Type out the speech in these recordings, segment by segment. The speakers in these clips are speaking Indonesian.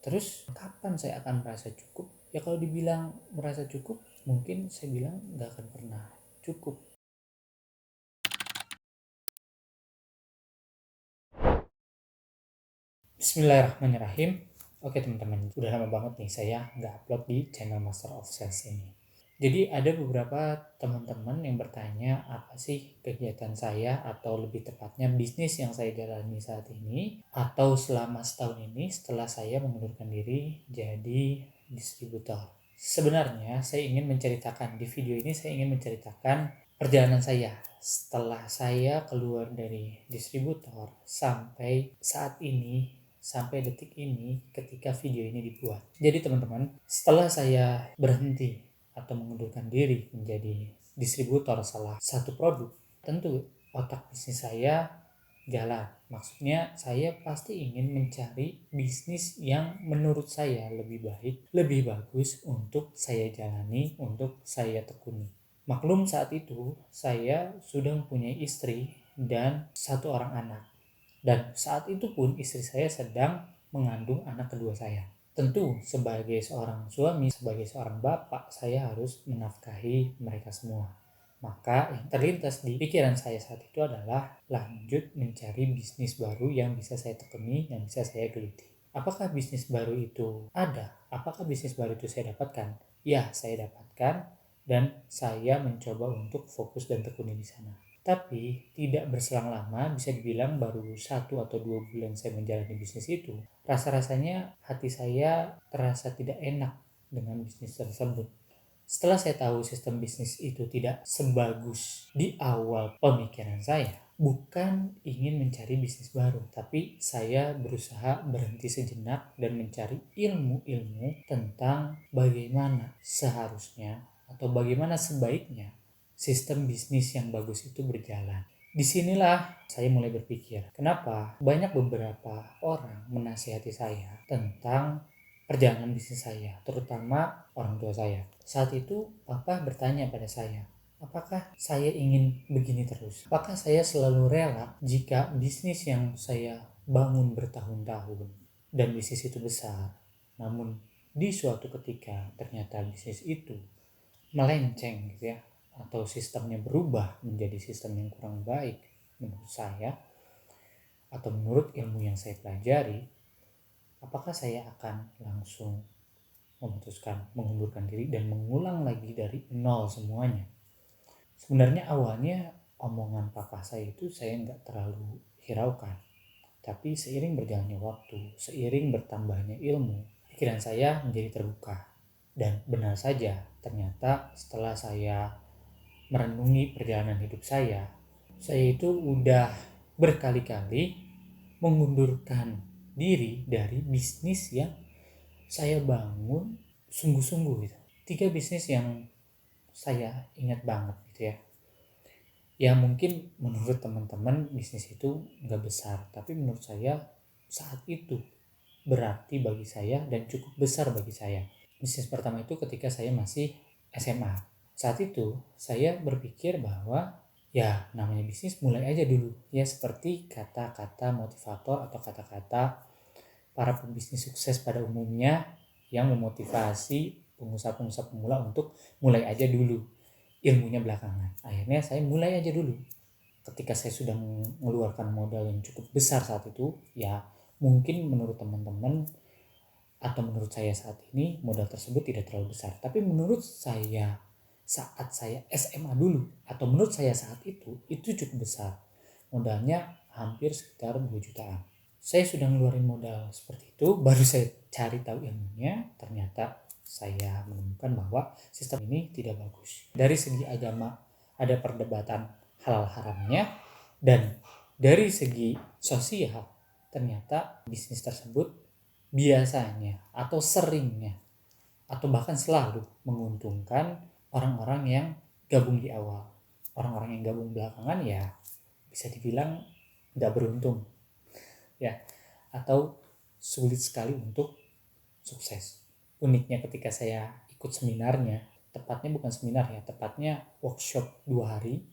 Terus kapan saya akan merasa cukup? Ya kalau dibilang merasa cukup, mungkin saya bilang nggak akan pernah cukup. Bismillahirrahmanirrahim. Oke teman-teman, udah lama banget nih saya nggak upload di channel Master of Sales ini. Jadi ada beberapa teman-teman yang bertanya apa sih kegiatan saya atau lebih tepatnya bisnis yang saya jalani saat ini atau selama setahun ini setelah saya mengundurkan diri jadi distributor. Sebenarnya saya ingin menceritakan di video ini saya ingin menceritakan perjalanan saya setelah saya keluar dari distributor sampai saat ini, sampai detik ini ketika video ini dibuat. Jadi teman-teman, setelah saya berhenti atau mengundurkan diri menjadi distributor salah satu produk, tentu otak bisnis saya jalan. Maksudnya saya pasti ingin mencari bisnis yang menurut saya lebih baik, lebih bagus untuk saya jalani, untuk saya tekuni. Maklum saat itu saya sudah mempunyai istri dan satu orang anak. Dan saat itu pun istri saya sedang mengandung anak kedua saya. Tentu sebagai seorang suami, sebagai seorang bapak, saya harus menafkahi mereka semua. Maka yang terlintas di pikiran saya saat itu adalah lanjut mencari bisnis baru yang bisa saya tekuni, yang bisa saya geluti. Apakah bisnis baru itu ada? Apakah bisnis baru itu saya dapatkan? Ya, saya dapatkan dan saya mencoba untuk fokus dan tekuni di sana. Tapi tidak berselang lama, bisa dibilang baru 1 atau 2 bulan saya menjalani bisnis itu, rasa-rasanya hati saya terasa tidak enak dengan bisnis tersebut. Setelah saya tahu sistem bisnis itu tidak sebagus di awal pemikiran saya, bukan ingin mencari bisnis baru, tapi saya berusaha berhenti sejenak dan mencari ilmu-ilmu tentang bagaimana seharusnya atau bagaimana sebaiknya sistem bisnis yang bagus itu berjalan. Disinilah saya mulai berpikir, kenapa banyak beberapa orang menasihati saya tentang perjalanan bisnis saya, terutama orang tua saya. Saat itu, papa bertanya pada saya, apakah saya ingin begini terus? Apakah saya selalu rela jika bisnis yang saya bangun bertahun-tahun dan bisnis itu besar, namun di suatu ketika ternyata bisnis itu melenceng gitu ya, atau sistemnya berubah menjadi sistem yang kurang baik menurut saya atau menurut ilmu yang saya pelajari, apakah saya akan langsung memutuskan mengundurkan diri dan mengulang lagi dari nol semuanya? Sebenarnya awalnya omongan papa saya itu saya nggak terlalu hiraukan, tapi seiring berjalannya waktu, seiring bertambahnya ilmu, pikiran saya menjadi terbuka. Dan benar saja, ternyata setelah saya merenungi perjalanan hidup saya itu udah berkali-kali mengundurkan diri dari bisnis yang saya bangun sungguh-sungguh gitu. 3 bisnis yang saya ingat banget gitu ya. Ya mungkin menurut teman-teman bisnis itu nggak besar, tapi menurut saya saat itu berarti bagi saya dan cukup besar bagi saya. Bisnis pertama itu ketika saya masih SMA. Saat itu saya berpikir bahwa ya namanya bisnis mulai aja dulu. Ya seperti kata-kata motivator atau kata-kata para pembisnis sukses pada umumnya yang memotivasi pengusaha-pengusaha pemula untuk mulai aja dulu. Ilmunya belakangan. Akhirnya saya mulai aja dulu. Ketika saya sudah mengeluarkan modal yang cukup besar saat itu, ya mungkin menurut teman-teman atau menurut saya saat ini modal tersebut tidak terlalu besar. Tapi menurut saya saat saya SMA dulu atau menurut saya saat itu cukup besar. Modalnya hampir sekitar 2 jutaan. Saya sudah ngeluarin modal seperti itu, baru saya cari tahu ilmunya, ternyata saya menemukan bahwa sistem ini tidak bagus. Dari segi agama ada perdebatan halal haramnya, dan dari segi sosial ternyata bisnis tersebut biasanya atau seringnya atau bahkan selalu menguntungkan orang-orang yang gabung di awal. Orang-orang yang gabung belakangan ya bisa dibilang nggak beruntung ya, atau sulit sekali untuk sukses. Uniknya ketika saya ikut seminarnya, tepatnya bukan seminar ya, tepatnya workshop 2 hari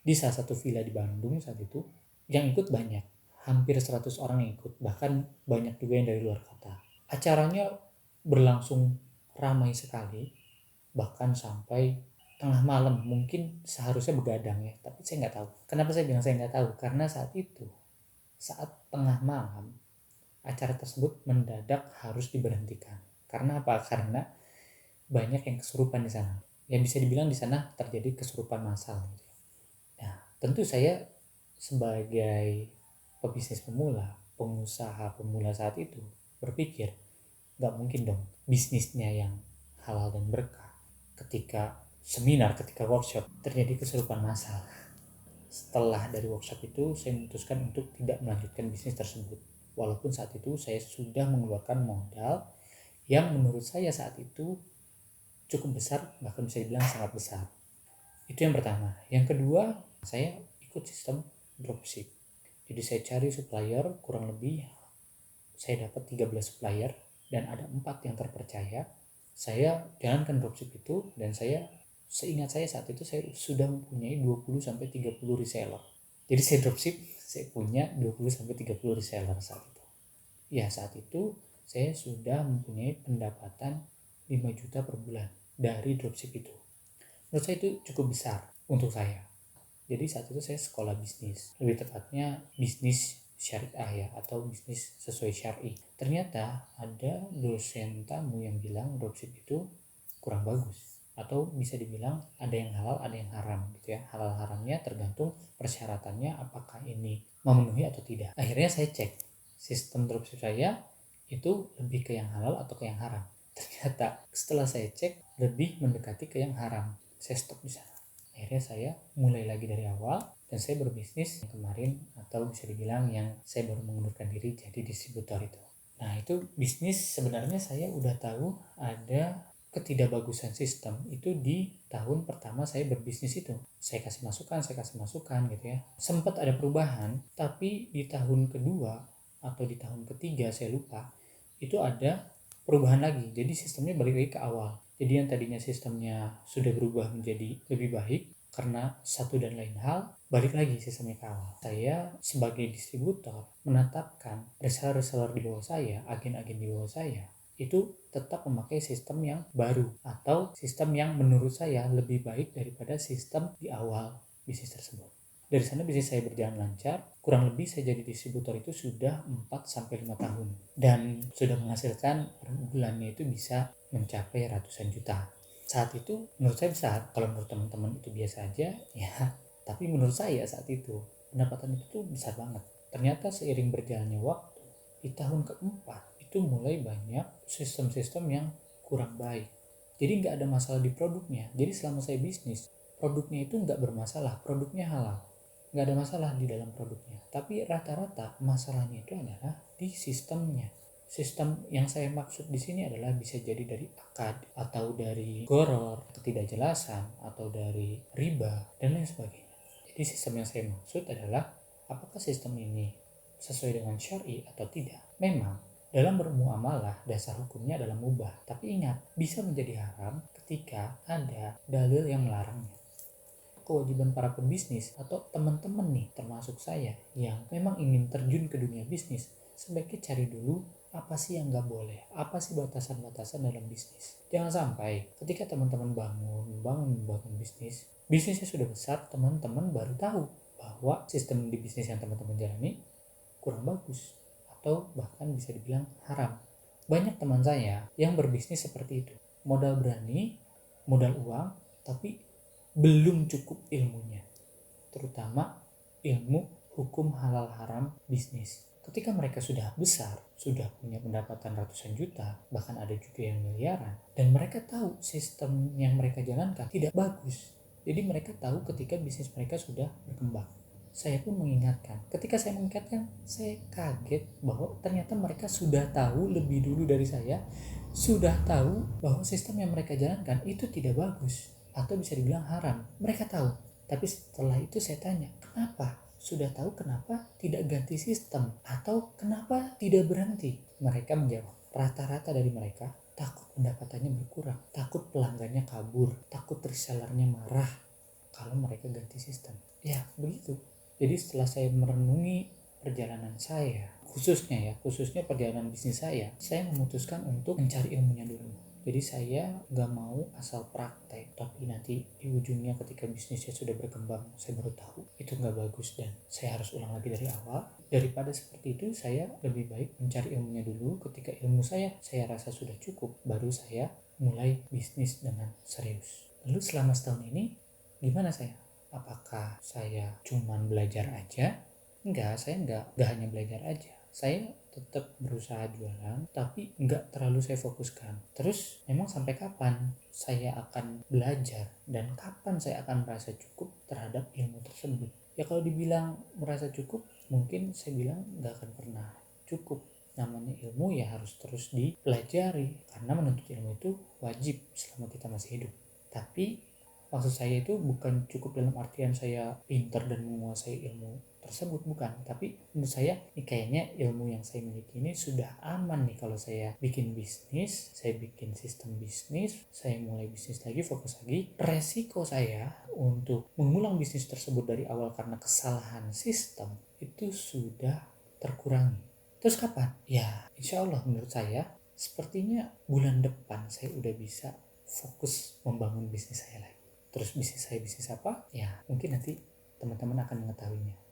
di salah satu villa di Bandung saat itu, yang ikut banyak, hampir 100 orang yang ikut, bahkan banyak juga yang dari luar kota. Acaranya berlangsung ramai sekali, bahkan sampai tengah malam, mungkin seharusnya begadang ya, tapi saya nggak tahu. Kenapa saya bilang saya nggak tahu? Karena saat tengah malam, acara tersebut mendadak harus diberhentikan. Karena apa? Karena banyak yang kesurupan di sana. Yang bisa dibilang di sana terjadi kesurupan massal. Gitu. Nah, tentu saya sebagai pebisnis pemula, pengusaha pemula saat itu berpikir, nggak mungkin dong bisnisnya yang halal dan berkah ketika seminar, ketika workshop terjadi kesurupan massal. Setelah dari workshop itu saya memutuskan untuk tidak melanjutkan bisnis tersebut, walaupun saat itu saya sudah mengeluarkan modal yang menurut saya saat itu cukup besar, bahkan bisa dibilang sangat besar. Itu yang pertama. Yang kedua, saya ikut sistem dropship. Jadi saya cari supplier, kurang lebih saya dapat 13 supplier dan ada 4 yang terpercaya. Saya jalankan dropship itu dan seingat saya saat itu saya sudah mempunyai 20 sampai 30 reseller. Jadi saya dropship, saya punya 20 sampai 30 reseller saat itu. Ya, saat itu saya sudah mempunyai pendapatan 5 juta per bulan dari dropship itu. Menurut saya itu cukup besar untuk saya. Jadi saat itu saya sekolah bisnis, lebih tepatnya bisnis syariah ya, atau bisnis sesuai syar'i. Ternyata ada dosen tamu yang bilang dropship itu kurang bagus, atau bisa dibilang ada yang halal ada yang haram gitu ya. Halal haramnya tergantung persyaratannya apakah ini memenuhi atau tidak. Akhirnya saya cek sistem dropship saya itu lebih ke yang halal atau ke yang haram. Ternyata setelah saya cek lebih mendekati ke yang haram. Saya stop di sana. Akhirnya saya mulai lagi dari awal dan saya berbisnis yang kemarin, atau bisa dibilang yang saya baru mengundurkan diri jadi distributor itu. Nah, itu bisnis sebenarnya saya udah tahu ada ketidakbagusan sistem itu di tahun pertama saya berbisnis itu. Saya kasih masukan gitu ya. Sempat ada perubahan, tapi di tahun kedua atau di tahun ketiga saya lupa, itu ada perubahan lagi. Jadi sistemnya balik lagi ke awal. Jadi yang tadinya sistemnya sudah berubah menjadi lebih baik karena satu dan lain hal, balik lagi sistemnya ke awal. Saya sebagai distributor menetapkan reseller-reseller di bawah saya, agen-agen di bawah saya, itu tetap memakai sistem yang baru atau sistem yang menurut saya lebih baik daripada sistem di awal bisnis tersebut. Dari sana bisnis saya berjalan lancar, kurang lebih saya jadi distributor itu sudah 4-5 tahun dan sudah menghasilkan per bulannya itu bisa mencapai ratusan juta. Saat itu menurut saya besar, kalau menurut teman-teman itu biasa aja ya, tapi menurut saya saat itu pendapatan itu tuh besar banget. Ternyata seiring berjalannya waktu, di tahun keempat itu mulai banyak sistem-sistem yang kurang baik. Jadi nggak ada masalah di produknya. Jadi selama saya bisnis, produknya itu nggak bermasalah, produknya halal. Nggak ada masalah di dalam produknya. Tapi rata-rata masalahnya itu adalah di sistemnya. Sistem yang saya maksud di sini adalah bisa jadi dari akad, atau dari goror, ketidakjelasan, atau dari riba, dan lain sebagainya. Jadi sistem yang saya maksud adalah apakah sistem ini sesuai dengan syar'i atau tidak. Memang dalam bermuamalah dasar hukumnya adalah mubah, tapi ingat bisa menjadi haram ketika ada dalil yang melarangnya. Kewajiban para pebisnis atau teman-teman nih, termasuk saya yang memang ingin terjun ke dunia bisnis, sebaiknya cari dulu apa sih yang nggak boleh, apa sih batasan-batasan dalam bisnis. Jangan sampai ketika teman-teman bangun bisnisnya sudah besar, teman-teman baru tahu bahwa sistem di bisnis yang teman-teman jalani kurang bagus atau bahkan bisa dibilang haram. Banyak teman saya yang berbisnis seperti itu, modal berani, modal uang, tapi belum cukup ilmunya, terutama ilmu hukum halal haram bisnis. Ketika mereka sudah besar, sudah punya pendapatan ratusan juta, bahkan ada juga yang miliaran, dan mereka tahu sistem yang mereka jalankan tidak bagus. Jadi mereka tahu ketika bisnis mereka sudah berkembang. Saya pun mengingatkan. Ketika saya mengingatkan, saya kaget bahwa ternyata mereka sudah tahu lebih dulu dari saya, sudah tahu bahwa sistem yang mereka jalankan itu tidak bagus atau bisa dibilang haram. Mereka tahu, tapi setelah itu saya tanya, kenapa? Sudah tahu kenapa tidak ganti sistem atau kenapa tidak berhenti? Mereka menjawab, rata-rata dari mereka takut pendapatannya berkurang, takut pelanggannya kabur, takut resellernya marah kalau mereka ganti sistem. Ya begitu. Jadi setelah saya merenungi perjalanan saya, khususnya perjalanan bisnis saya memutuskan untuk mencari ilmunya dulu. Jadi saya nggak mau asal praktek, tapi nanti di ujungnya ketika bisnisnya sudah berkembang, saya baru tahu itu nggak bagus dan saya harus ulang lagi dari awal. Daripada seperti itu, saya lebih baik mencari ilmunya dulu. Ketika ilmu saya rasa sudah cukup, baru saya mulai bisnis dengan serius. Lalu selama setahun ini, gimana saya? Apakah saya cuman belajar aja? Enggak, saya enggak hanya belajar aja. Saya tetap berusaha jualan, tapi enggak terlalu saya fokuskan. Terus memang sampai kapan saya akan belajar dan kapan saya akan merasa cukup terhadap ilmu tersebut? Ya kalau dibilang merasa cukup, mungkin saya bilang enggak akan pernah cukup. Namanya ilmu ya harus terus dipelajari, karena menuntut ilmu itu wajib selama kita masih hidup. Tapi maksud saya itu bukan cukup dalam artian saya pintar dan menguasai ilmu tersebut, bukan. Tapi menurut saya ini kayaknya ilmu yang saya miliki ini sudah aman nih kalau saya bikin bisnis, saya bikin sistem bisnis, saya mulai bisnis lagi, fokus lagi. Resiko saya untuk mengulang bisnis tersebut dari awal karena kesalahan sistem itu sudah terkurangi. Terus kapan? Ya insya Allah menurut saya sepertinya bulan depan saya udah bisa fokus membangun bisnis saya lagi. Terus bisnis saya bisnis apa? Ya mungkin nanti teman-teman akan mengetahuinya.